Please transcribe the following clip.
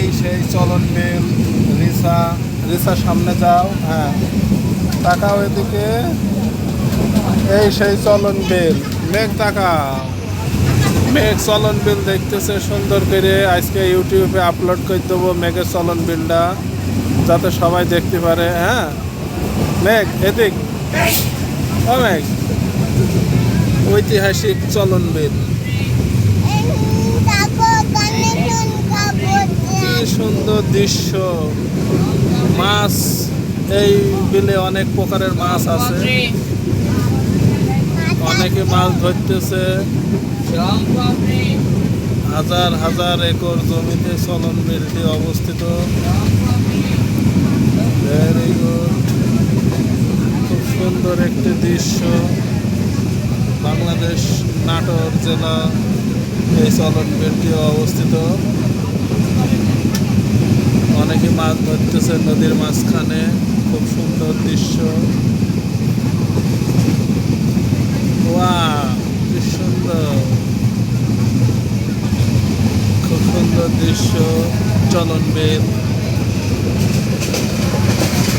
এই সেই চলন বিল। রিসা, রিসা সামনে যাও। হ্যাঁ, তাকাও এদিকে। এই সেই চলন বিল। মেঘ তাকাও। মেঘ চলন বিল দেখতেছে সুন্দর করে। আজকে ইউটিউবে আপলোড করে দেবো মেঘের চলন বিলটা, যাতে সবাই দেখতে পারে। হ্যাঁ মেঘ এদিক। ও মেঘ, ঐতিহাসিক চলন বিল। কি সুন্দর দৃশ্য। মাছ, এই বিলে অনেক প্রকারের মাছ আছে। অনেকে মাছ ধরতেছে। হাজার হাজার একর জমিতে চলন বিলটি অবস্থিত। ভেরি গুড, খুব সুন্দর একটি দৃশ্য। বাংলাদেশ নাটোর জেলা এই চলন বিলটি অবস্থিত। অনেকে মাছ ধরতেছে নদীর মাঝখানে। খুব সুন্দর দৃশ্য। ওয়াও, কি সুন্দর, খুব সুন্দর দৃশ্য। চলন বিল।